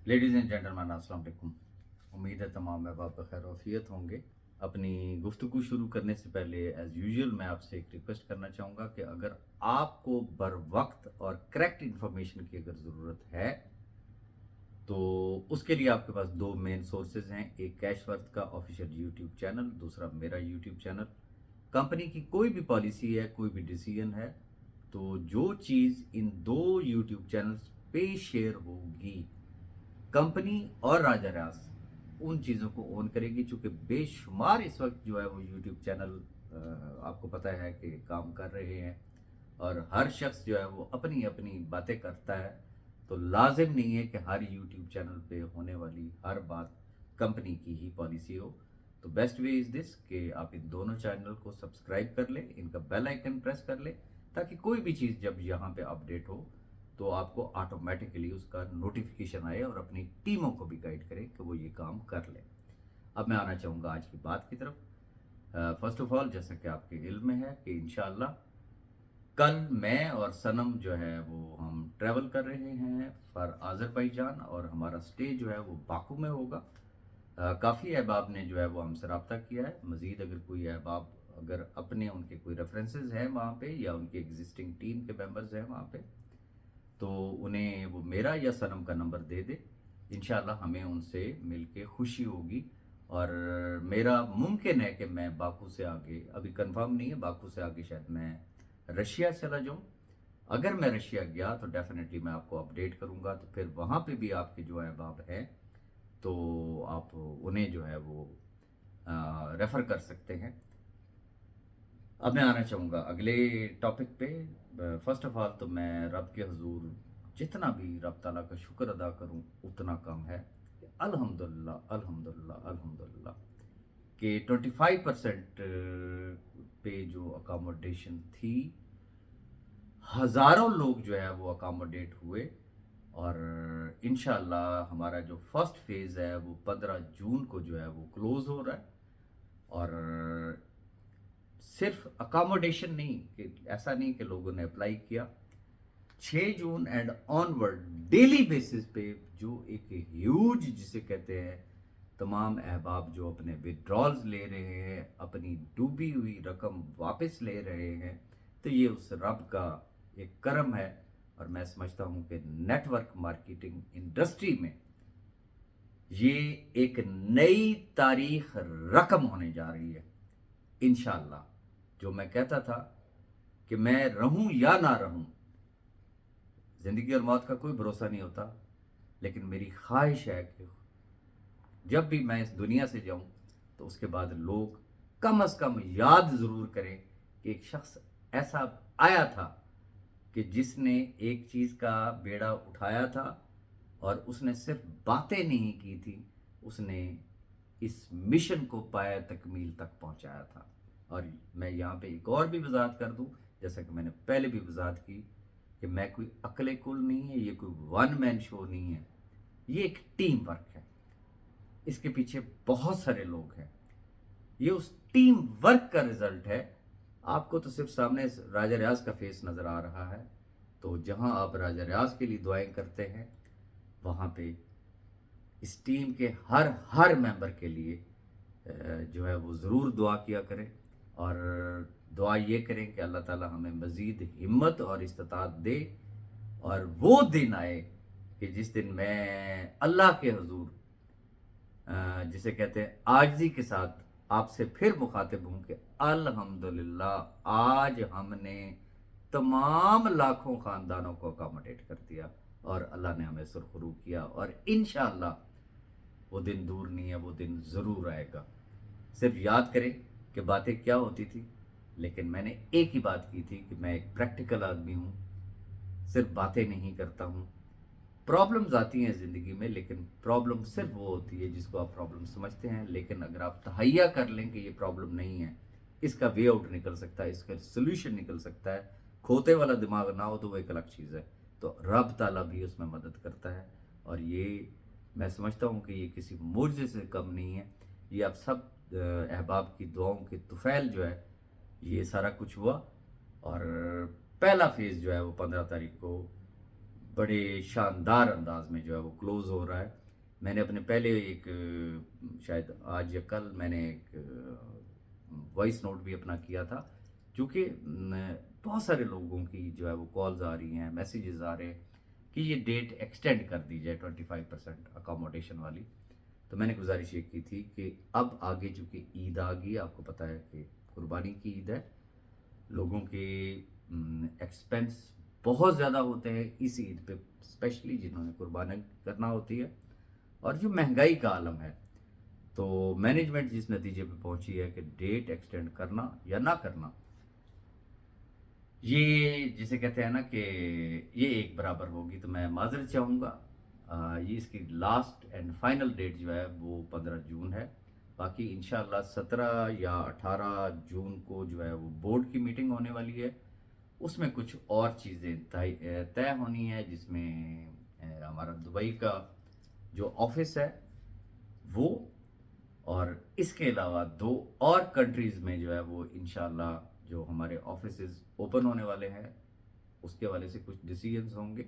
Ladies and gentleman अस्सलाम वालेकुम। उम्मीद है तमाम अहबाब बखैर वफ़ियत होंगे। अपनी गुफ्तगू शुरू करने से पहले एज़ यूजुअल मैं आपसे एक रिक्वेस्ट करना चाहूँगा कि अगर आपको बर वक्त और करेक्ट इन्फॉर्मेशन की अगर ज़रूरत है तो उसके लिए आपके पास दो मेन सोर्सेज हैं। एक कैशवर्थ का ऑफिशियल यूट्यूब चैनल, दूसरा मेरा यूट्यूब चैनल। कंपनी की कोई भी पॉलिसी है, कोई भी डिसीजन है, तो जो चीज़ इन दो यूट्यूब चैनल्स पे शेयर होगी, कंपनी और राजा रास उन चीज़ों को ओन करेगी। चूंकि बेशुमार इस वक्त जो है वो यूट्यूब चैनल आपको पता है कि काम कर रहे हैं और हर शख्स जो है वो अपनी अपनी बातें करता है, तो लाजिम नहीं है कि हर यूट्यूब चैनल पे होने वाली हर बात कंपनी की ही पॉलिसी हो। तो बेस्ट वे इज़ दिस कि आप इन दोनों चैनल को सब्सक्राइब कर लें, इनका बेल आइकन प्रेस कर लें, ताकि कोई भी चीज़ जब यहाँ पे अपडेट हो तो आपको ऑटोमेटिकली उसका नोटिफिकेशन आए और अपनी टीमों को भी गाइड करें कि वो ये काम कर लें। अब मैं आना चाहूँगा आज की बात की तरफ। फर्स्ट ऑफ ऑल, जैसा कि आपके इल्म में है कि इंशाल्लाह कल मैं और सनम जो है वो हम ट्रैवल कर रहे हैं फॉर आज़रबाईजान, और हमारा स्टे जो है वो बाकू में होगा। काफ़ी अहबाब ने जो है वो हमसे रब्ता किया है। मज़ीद अगर कोई अहबाब अगर अपने उनके कोई रेफरेंसेस हैं वहाँ पे या उनकी एग्जिस्टिंग टीम के मेंबर्स हैं वहाँ पे, तो उन्हें वो मेरा या सनम का नंबर दे दे। इंशाल्लाह हमें उनसे मिलके खुशी होगी। और मेरा मुमकिन है कि मैं बाकू से आगे, अभी कंफर्म नहीं है, बाकू से आगे शायद मैं रशिया चला जाऊं। अगर मैं रशिया गया तो डेफिनेटली मैं आपको अपडेट करूंगा, तो फिर वहाँ पे भी आपके जो अहबाब हैं तो आप उन्हें जो है वो रेफ़र कर सकते हैं। अब मैं आना चाहूँगा अगले टॉपिक पे। फर्स्ट ऑफ ऑल तो मैं रब के हजूर जितना भी रब ताला का शुक्र अदा करूँ उतना कम है। अल्हम्दुलिल्लाह अल्हम्दुलिल्लाह अल्हम्दुलिल्लाह कि 25% पे जो अकोमोडेशन थी, हज़ारों लोग जो है वो अकोमोडेट हुए। और इंशाल्लाह हमारा जो फर्स्ट फेज़ है वो 15 जून को जो है वो क्लोज़ हो रहा है। और सिर्फ अकोमोडेशन नहीं, कि ऐसा नहीं कि लोगों ने अप्लाई किया, 6 जून एंड ऑनवर्ड डेली बेसिस पे जो एक ह्यूज जिसे कहते हैं तमाम अहबाब जो अपने विड्रॉल्स ले रहे हैं, अपनी डूबी हुई रकम वापस ले रहे हैं, तो ये उस रब का एक करम है। और मैं समझता हूँ कि नेटवर्क मार्केटिंग इंडस्ट्री में ये एक नई तारीख रकम होने जा रही है इंशाल्लाह। जो मैं कहता था कि मैं रहूं या ना रहूं, ज़िंदगी और मौत का कोई भरोसा नहीं होता, लेकिन मेरी ख्वाहिश है कि जब भी मैं इस दुनिया से जाऊं तो उसके बाद लोग कम अज़ कम याद ज़रूर करें कि एक शख्स ऐसा आया था कि जिसने एक चीज़ का बेड़ा उठाया था और उसने सिर्फ बातें नहीं की थी, उसने इस मिशन को पाया तकमील तक पहुंचाया था। और मैं यहाँ पे एक और भी वजाहत कर दूं, जैसा कि मैंने पहले भी वजाहत की, कि मैं कोई अकले कुल नहीं है, ये कोई वन मैन शो नहीं है, ये एक टीम वर्क है। इसके पीछे बहुत सारे लोग हैं, ये उस टीम वर्क का रिजल्ट है। आपको तो सिर्फ सामने राजा रियाज का फेस नज़र आ रहा है, तो जहां आप राजा रियाज के लिए दुआएं करते हैं, वहां पे इस टीम के हर हर मेंबर के लिए जो है वो ज़रूर दुआ किया करें। और दुआ ये करें कि अल्लाह ताला हमें मज़ीद हिम्मत और इस्तात दे, और वो दिन आए कि जिस दिन मैं अल्लाह के हजूर जिसे कहते हैं आजिज़ी के साथ आपसे फिर मुखातिब हूँ कि अल्हम्दुलिल्लाह आज हमने तमाम लाखों ख़ानदानों को अकोमोडेट कर दिया और अल्लाह ने हमें सुरखरू किया। और इंशाअल्लाह वो दिन दूर नहीं है, वो दिन ज़रूर आएगा। सिर्फ याद करें कि बातें क्या होती थी, लेकिन मैंने एक ही बात की थी कि मैं एक प्रैक्टिकल आदमी हूँ, सिर्फ बातें नहीं करता हूँ। प्रॉब्लम्स आती हैं ज़िंदगी में, लेकिन प्रॉब्लम सिर्फ वो होती है जिसको आप प्रॉब्लम समझते हैं। लेकिन अगर आप तहैया कर लें कि ये प्रॉब्लम नहीं है, इसका वे आउट निकल सकता है, इसका सोल्यूशन निकल सकता है, खोते वाला दिमाग ना हो तो वो एक अलग चीज़ है, तो रब ताला भी उसमें मदद करता है। और ये मैं समझता हूँ कि ये किसी मुर्जे से कम नहीं है। ये आप सब अहबाब की दुआओं के तुफैल जो है ये सारा कुछ हुआ। और पहला फेज़ जो है वो 15 तारीख को बड़े शानदार अंदाज में जो है वो क्लोज़ हो रहा है। मैंने अपने पहले एक शायद आज या कल मैंने एक वॉइस नोट भी अपना किया था, चूँकि बहुत सारे लोगों की जो है वो कॉल्स आ रही हैं, मैसेजेस आ रहे हैं कि ये डेट एक्सटेंड कर दी जाए 25% अकोमोडेशन वाली। तो मैंने गुजारिश ये की थी कि अब आगे चूँकि ईद आ गई, आपको पता है कि कुर्बानी की ईद है, लोगों के एक्सपेंस बहुत ज़्यादा होते हैं इस ईद पे, स्पेशली जिन्होंने कुर्बानी करना होती है, और जो महंगाई का आलम है। तो मैनेजमेंट जिस नतीजे पे पहुंची है कि डेट एक्सटेंड करना या ना करना, ये जिसे कहते हैं ना कि ये एक बराबर होगी, तो मैं माजरत चाहूँगा। ये इसकी लास्ट एंड फाइनल डेट जो है वो 15 जून है। बाकी इंशाल्लाह 17 या 18 जून को जो है वो बोर्ड की मीटिंग होने वाली है, उसमें कुछ और चीज़ें तय होनी है, जिसमें हमारा दुबई का जो ऑफिस है वो, और इसके अलावा 2 और कंट्रीज़ में जो है वो इंशाल्लाह जो हमारे ऑफिसेज ओपन होने वाले हैं उसके वाले से कुछ डिसीजंस होंगे,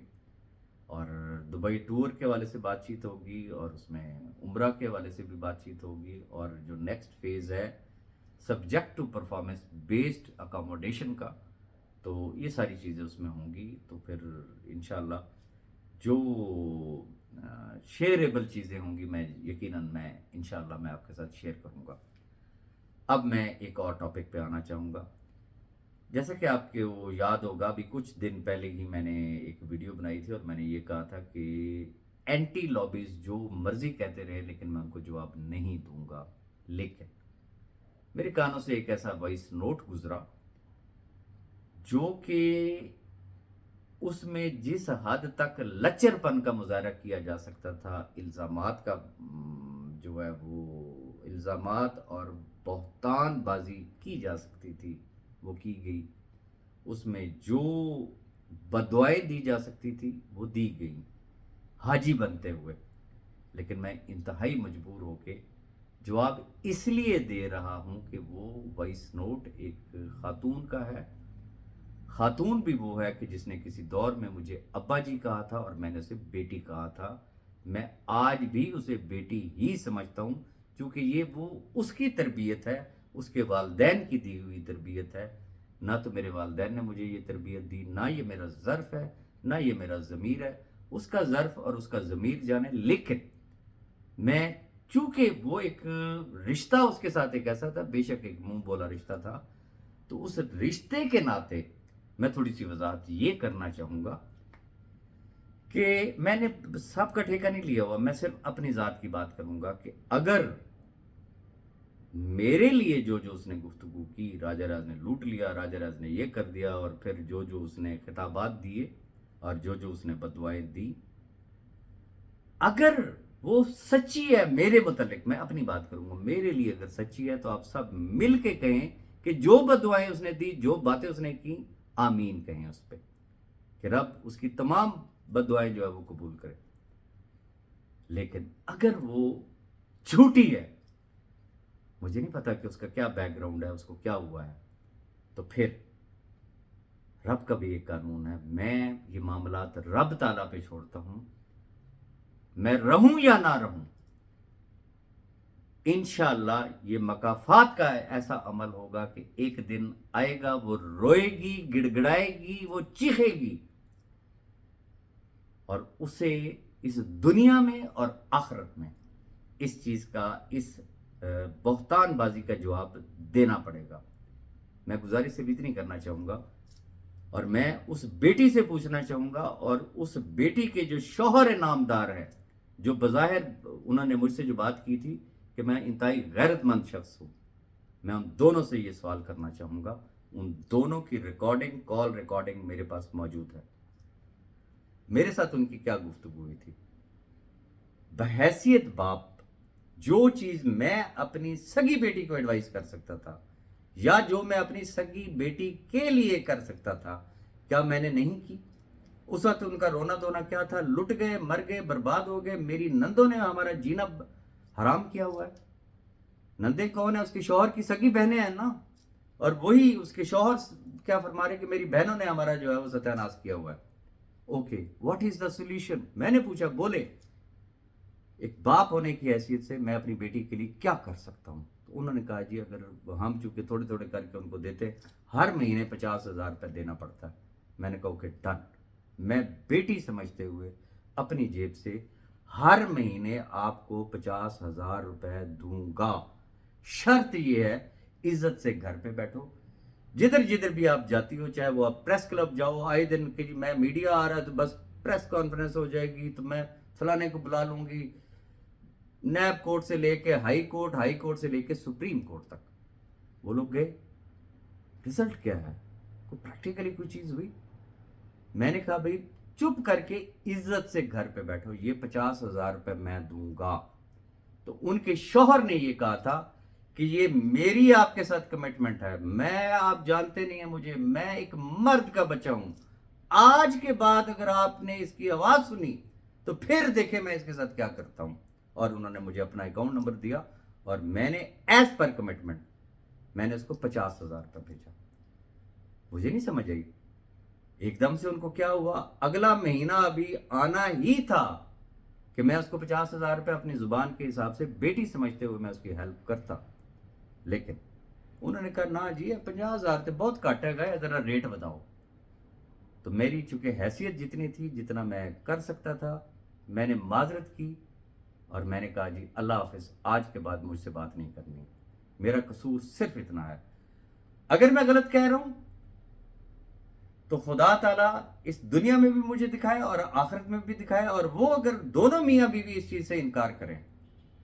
और दुबई टूर के वाले से बातचीत होगी, और उसमें उम्रा के वाले से भी बातचीत होगी, और जो नेक्स्ट फेज़ है subject to performance based accommodation का, तो ये सारी चीज़ें उसमें होंगी। तो फिर इंशाल्लाह जो शेयरेबल चीज़ें होंगी मैं इंशाल्लाह मैं आपके साथ शेयर करूँगा। अब मैं एक और टॉपिक पे आना चाहूँगा। जैसे कि आपके वो याद होगा, अभी कुछ दिन पहले ही मैंने एक वीडियो बनाई थी और मैंने ये कहा था कि एंटी लॉबीज़ जो मर्ज़ी कहते रहे लेकिन मैं उनको जवाब नहीं दूंगा। लेकिन मेरे कानों से एक ऐसा वॉइस नोट गुजरा जो कि उसमें जिस हद तक लच्चरपन का मुजाहरा किया जा सकता था, इल्ज़ामात का जो है वो इल्ज़ामात और बहतानबाजी की जा सकती थी वो की गई, उसमें जो बदुआएं दी जा सकती थी वो दी गई हाजी बनते हुए। लेकिन मैं इंतहाई मजबूर होके जवाब इसलिए दे रहा हूँ कि वो वॉइस नोट एक खातून का है। खातून भी वो है कि जिसने किसी दौर में मुझे अब्बा जी कहा था और मैंने उसे बेटी कहा था। मैं आज भी उसे बेटी ही समझता हूँ, क्योंकि ये वो उसकी तरबियत है, उसके वालदैन की दी हुई तरबियत है। ना तो मेरे वालदैन ने मुझे ये तरबियत दी, ना ये मेरा ज़र्फ़ है, ना ये मेरा ज़मीर है। उसका ज़र्फ़ और उसका ज़मीर जाने। लेकिन मैं, चूँकि वो एक रिश्ता उसके साथ एक ऐसा था, बेशक एक मुंह बोला रिश्ता था, तो उस रिश्ते के नाते मैं थोड़ी सी वजाहत ये करना चाहूँगा कि मैंने सबका ठेका नहीं लिया हुआ, मैं सिर्फ अपनी ज़ात की बात करूँगा कि अगर मेरे लिए जो जो उसने गुफ्तगू की, राजा राज ने लूट लिया, राजा राज ने ये कर दिया, और फिर जो जो उसने खिताबात दिए और जो जो उसने बदुआएं दी, अगर वो सच्ची है मेरे मुतालिक, मैं अपनी बात करूंगा, मेरे लिए अगर सच्ची है तो आप सब मिल के कहें कि जो बदुआएं उसने दी, जो बातें उसने की, आमीन कहें उस पर, कि रब उसकी तमाम बदुआएं जो है वो कबूल करे। लेकिन अगर वो झूठी है, मुझे नहीं पता कि उसका क्या बैकग्राउंड है, उसको क्या हुआ है, तो फिर रब का भी एक कानून है, मैं ये मामलात रब ताला पे छोड़ता हूं। मैं रहूं या ना रहूं, इंशाअल्लाह ये मकाफात का ऐसा अमल होगा कि एक दिन आएगा, वो रोएगी, गिड़गिड़ाएगी, वो चीखेगी, और उसे इस दुनिया में और आखिरत में इस चीज़ का, इस बहतानबाजी का जवाब देना पड़ेगा। मैं गुजारिश से भी इतनी करना चाहूँगा, और मैं उस बेटी से पूछना चाहूँगा, और उस बेटी के जो शौहर नामदार है, जो बज़ाहिर उन्होंने मुझसे जो बात की थी कि मैं इंतहाई गैरतमंद शख्स हूँ, मैं उन दोनों से ये सवाल करना चाहूँगा। उन दोनों की रिकॉर्डिंग, कॉल रिकॉर्डिंग मेरे पास मौजूद है, मेरे साथ उनकी क्या गुफ्तगू हुई थी। बहैसियत बाप, जो चीज़ मैं अपनी सगी बेटी को एडवाइस कर सकता था, या जो मैं अपनी सगी बेटी के लिए कर सकता था, क्या मैंने नहीं की? उस वक्त उनका रोना धोना क्या था? लुट गए, मर गए, बर्बाद हो गए, मेरी नंदों ने हमारा जीना हराम किया हुआ है। नंदे कौन है? उसके शौहर की सगी बहनें हैं ना, और वही उसके शौहर क्या फरमा रहे कि मेरी बहनों ने हमारा जो है वो सत्यानाश किया हुआ है। Okay, what is the solution? मैंने पूछा, बोले एक बाप होने की हैसियत से मैं अपनी बेटी के लिए क्या कर सकता हूँ? तो उन्होंने कहा जी अगर हम चूंकि थोड़े थोड़े करके उनको देते हैं, हर महीने 50,000 रुपये देना पड़ता है। मैंने कहा ओके डन। मैं बेटी समझते हुए अपनी जेब से हर महीने आपको 50,000 रुपये दूंगा। शर्त ये है, इज्जत से घर पे बैठो, जिधर जिधर भी आप जाती हो, चाहे वो आप प्रेस क्लब जाओ, आए दिन कि जी मैं मीडिया आ रहा है तो बस प्रेस कॉन्फ्रेंस हो जाएगी तो मैं फलाने को बुला लूंगी, नैब कोर्ट से लेके हाई कोर्ट से लेके सुप्रीम कोर्ट तक वो लोग गए। रिजल्ट क्या है? कोई प्रैक्टिकली कोई चीज हुई? मैंने कहा भाई चुप करके इज्जत से घर पे बैठो, ये 50,000 रुपये मैं दूंगा। तो उनके शौहर ने ये कहा था कि ये मेरी आपके साथ कमिटमेंट है, मैं, आप जानते नहीं है मुझे, मैं एक मर्द का बच्चा हूं, आज के बाद अगर आपने इसकी आवाज सुनी तो फिर देखे मैं इसके साथ क्या करता हूं। और उन्होंने मुझे अपना अकाउंट नंबर दिया और मैंने एज पर कमिटमेंट मैंने उसको 50,000 रुपये भेजा। मुझे नहीं समझ आई, एकदम से उनको क्या हुआ, अगला महीना अभी आना ही था कि मैं उसको 50,000 रुपये अपनी जुबान के हिसाब से बेटी समझते हुए मैं उसकी हेल्प करता। लेकिन उन्होंने कहा ना जी 50,000 तो बहुत घट है, गए जरा रेट बताओ। तो मेरी चूंकि हैसियत जितनी थी, जितना मैं कर सकता था, मैंने माजरत की और मैंने कहा जी अल्लाह हाफिज, आज के बाद मुझसे बात नहीं करनी, मेरा कसूर सिर्फ इतना है। अगर मैं गलत कह रहा हूं तो खुदा ताला इस दुनिया में भी मुझे दिखाए और आखिरत में भी दिखाए, और वो अगर दोनों मियाँ बीवी इस चीज से इनकार करें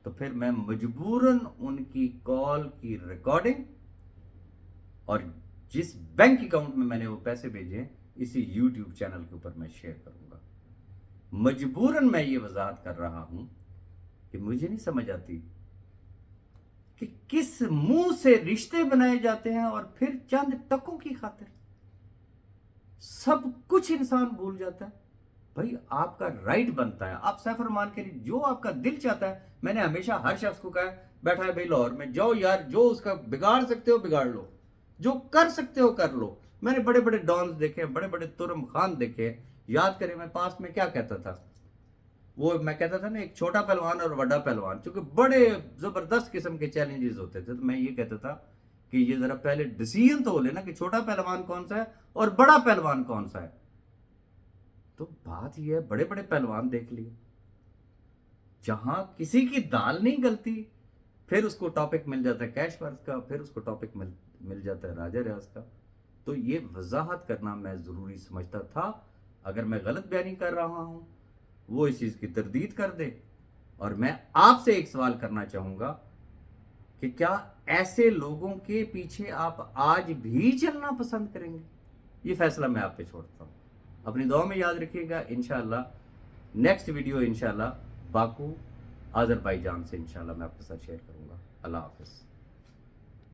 तो फिर मैं मजबूरन उनकी कॉल की रिकॉर्डिंग और जिस बैंक अकाउंट में मैंने वो पैसे भेजे इसी यूट्यूब चैनल के ऊपर मैं शेयर करूंगा। मजबूरन मैं ये वजाहत कर रहा हूं कि मुझे नहीं समझ आती कि किस मुंह से रिश्ते बनाए जाते हैं और फिर चंद टकों की खातिर सब कुछ इंसान भूल जाता है। भाई आपका राइट बनता है, आप सैफ रहमान के लिए जो आपका दिल चाहता है, मैंने हमेशा हर शख्स को कहा है, बैठा है भाई लाहौर में, जाओ यार, जो उसका बिगाड़ सकते हो बिगाड़ लो, जो कर सकते हो कर लो। मैंने बड़े बड़े डॉन्स देखे, बड़े बड़े तुरम खान देखे। याद करें मैं पास में क्या कहता था, वो मैं कहता था ना, एक छोटा पहलवान और बड़ा पहलवान, चूंकि बड़े जबरदस्त किस्म के चैलेंजेस होते थे, तो मैं ये कहता था कि ये जरा पहले डिसीजन तो हो लेना कि छोटा पहलवान कौन सा है और बड़ा पहलवान कौन सा है। तो बात यह है, बड़े बड़े पहलवान देख लिए, जहां किसी की दाल नहीं गलती, फिर उसको टॉपिक मिल जाता है कैश वर्थ का, फिर उसको टॉपिक मिल जाता है राजा रियाज का। तो ये वजाहत करना मैं जरूरी समझता था। अगर मैं गलत बयानी कर रहा हूं वो इस चीज की तरदीद कर दे। और मैं आपसे एक सवाल करना चाहूंगा कि क्या ऐसे लोगों के पीछे आप आज भी चलना पसंद करेंगे? ये फैसला मैं आप पे छोड़ता हूं। अपनी दुआ में याद रखिएगा। इंशाल्लाह नेक्स्ट वीडियो इंशाल्लाह बाकू अजरबैजान से इंशाल्लाह मैं आपके साथ शेयर करूंगा। अल्लाह हाफिज।